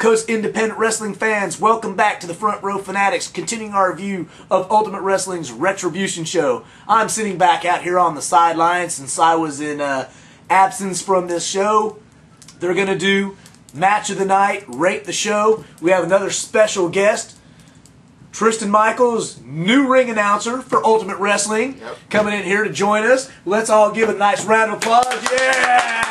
Coast independent wrestling fans, welcome back to the Front Row Fanatics, continuing our review of Ultimate Wrestling's Retribution show. I'm sitting back out here on the sidelines since I was in absence from this show. They're going to do Match of the Night, Rate the Show. We have another special guest, Tristan Michaels, new ring announcer for Ultimate Wrestling, coming in here to join us. Let's all give a nice round of applause. Yeah!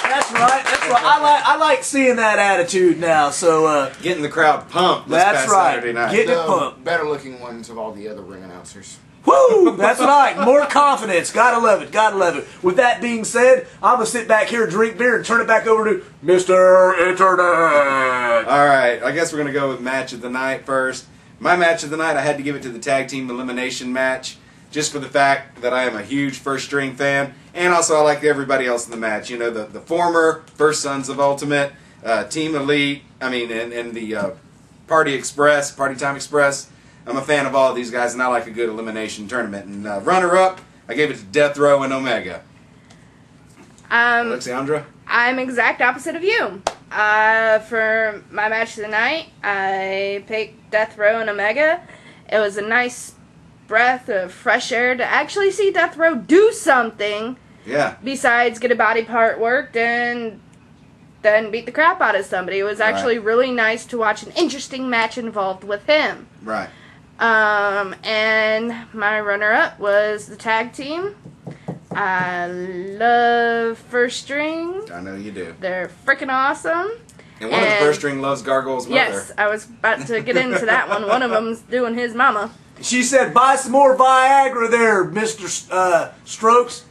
That's right. That's right. I like seeing that attitude now. So getting the crowd pumped. That's right. Saturday night. Getting it pumped. Better looking ones of all the other ring announcers. Woo! That's right. More confidence. Gotta love it. Gotta love it. With that being said, I'm gonna sit back here, drink beer, and turn it back over to Mr. Internet. All right. I guess we're gonna go with match of the night first. My match of the night, I had to give it to the tag team elimination match, just for the fact that I am a huge first string fan, and also I like everybody else in the match. You know, the former First Sons of Ultimate, Team Elite, and the Party Time Express. I'm a fan of all of these guys, and I like a good elimination tournament. And runner-up, I gave it to Death Row and Omega. Alexandra? I'm exact opposite of you. For my match of the night, I picked Death Row and Omega. It was a nice breath of fresh air to actually see Death Row do something. Yeah. Besides get a body part worked and then beat the crap out of somebody. It was actually really nice to watch an interesting match involved with him. Right. And my runner-up was the tag team. I love First String. I know you do. They're freaking awesome. And one of the First String loves Gargoyle's mother. Yes, I was about to get into that one. One of them's doing his mama. She said, buy some more Viagra there, Mr. Strokes.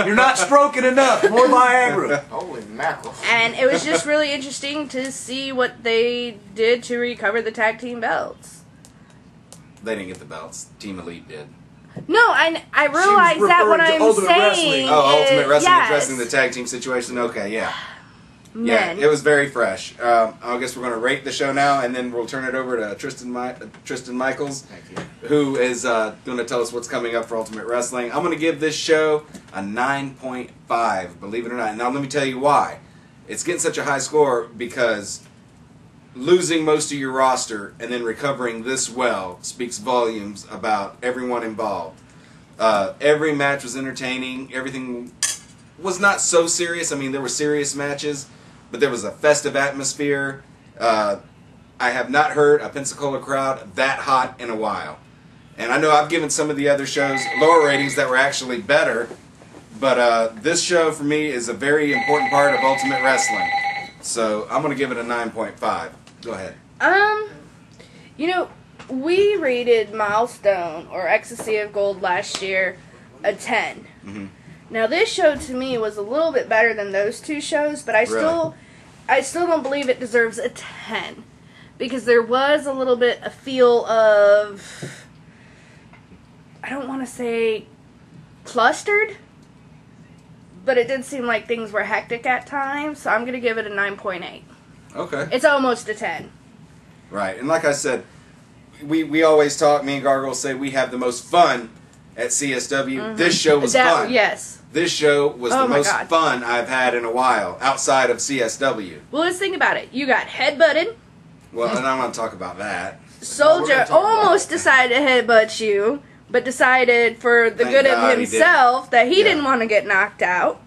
You're not stroking enough. More Viagra. Holy mackerel. And it was just really interesting to see what they did to recover the tag team belts. They didn't get the belts. Team Elite did. No, I realize that what I'm saying. Oh, Ultimate Wrestling yes. addressing the tag team situation. Okay, yeah. Men. Yeah, it was very fresh. I guess we're going to rate the show now, and then we'll turn it over to Tristan Michaels, who is going to tell us what's coming up for Ultimate Wrestling. I'm going to give this show a 9.5, believe it or not. Now, let me tell you why. It's getting such a high score because losing most of your roster and then recovering this well speaks volumes about everyone involved. Every match was entertaining. Everything was not so serious. I mean, there were serious matches, but there was a festive atmosphere. I have not heard a Pensacola crowd that hot in a while. And I know I've given some of the other shows lower ratings that were actually better, but this show for me is a very important part of Ultimate Wrestling. So I'm going to give it a 9.5. Go ahead. You know, we rated Milestone or Ecstasy of Gold last year a 10. Mm-hmm. Now this show to me was a little bit better than those two shows, but I still don't believe it deserves a 10 because there was a little bit a feel of, I don't want to say clustered, but it did seem like things were hectic at times, so I'm going to give it a 9.8. Okay. It's almost a 10. Right, and like I said, we always talk, me and Gargoyle say we have the most fun at CSW. Mm-hmm. This show was fun. Yes. This show was the most fun I've had in a while, outside of CSW. Well, let's think about it. You got headbutted. Well, and I want to talk about that. Soldier almost decided to headbutt you, but decided for the good of himself that he didn't want to get knocked out.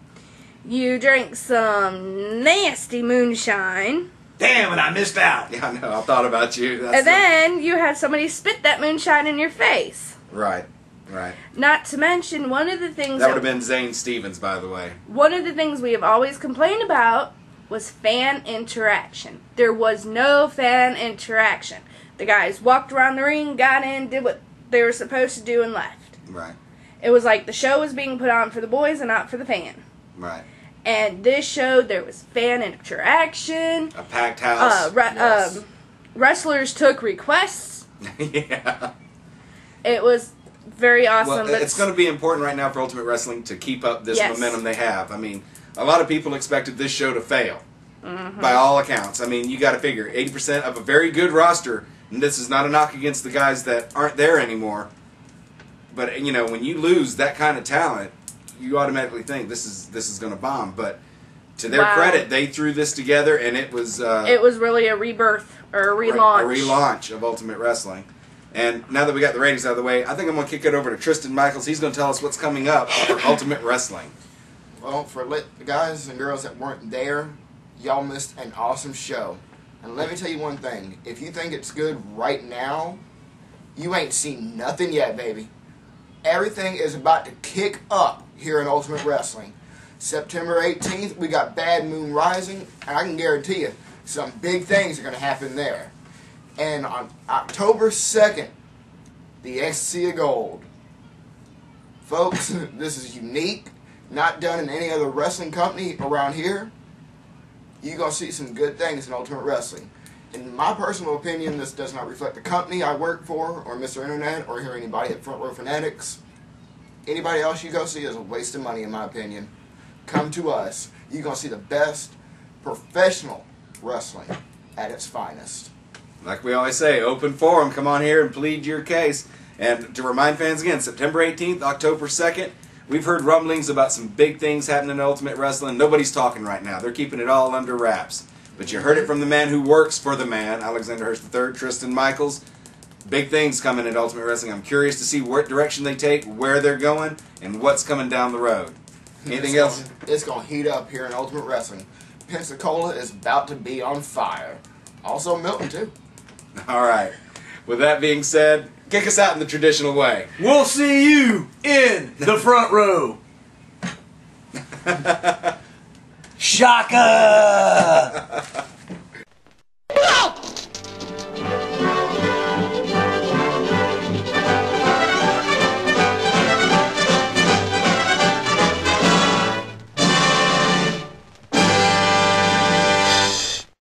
You drank some nasty moonshine. Damn, and I missed out. Yeah, I know. I thought about you. And then you had somebody spit that moonshine in your face. Right. Right. Not to mention, one of the things that would have been Zane Stevens, by the way. One of the things we have always complained about was fan interaction. There was no fan interaction. The guys walked around the ring, got in, did what they were supposed to do, and left. Right. It was like the show was being put on for the boys and not for the fan. Right. And this show, there was fan interaction. A packed house. Wrestlers took requests. Yeah. It was very awesome. Well, it's going to be important right now for Ultimate Wrestling to keep up this momentum they have. I mean, a lot of people expected this show to fail, by all accounts. I mean, you got to figure 80% of a very good roster, and this is not a knock against the guys that aren't there anymore, but, you know, when you lose that kind of talent, you automatically think this is going to bomb. But to their Wow. credit, they threw this together, and it was really a rebirth or a relaunch. a relaunch of Ultimate Wrestling. And now that we got the ratings out of the way, I think I'm going to kick it over to Tristan Michaels. He's going to tell us what's coming up for Ultimate Wrestling. Well, for the guys and girls that weren't there, y'all missed an awesome show. And let me tell you one thing. If you think it's good right now, you ain't seen nothing yet, baby. Everything is about to kick up here in Ultimate Wrestling. September 18th, we got Bad Moon Rising, and I can guarantee you, some big things are going to happen there. And on October 2nd, the Ecstasy of Gold. Folks, this is unique, not done in any other wrestling company around here. You're going to see some good things in Ultimate Wrestling. In my personal opinion, this does not reflect the company I work for, or Mr. Internet, or here anybody at Front Row Fanatics. Anybody else you go see is a waste of money, in my opinion. Come to us. You're going to see the best professional wrestling at its finest. Like we always say, open forum. Come on here and plead your case. And to remind fans again, September 18th, October 2nd, we've heard rumblings about some big things happening in Ultimate Wrestling. Nobody's talking right now. They're keeping it all under wraps. But you heard it from the man who works for the man, Alexander Hurst III, Tristan Michaels. Big things coming in Ultimate Wrestling. I'm curious to see what direction they take, where they're going, and what's coming down the road. Anything else? It's going to heat up here in Ultimate Wrestling. Pensacola is about to be on fire. Also Milton, too. All right. With that being said, kick us out in the traditional way. We'll see you in the front row. Shaka!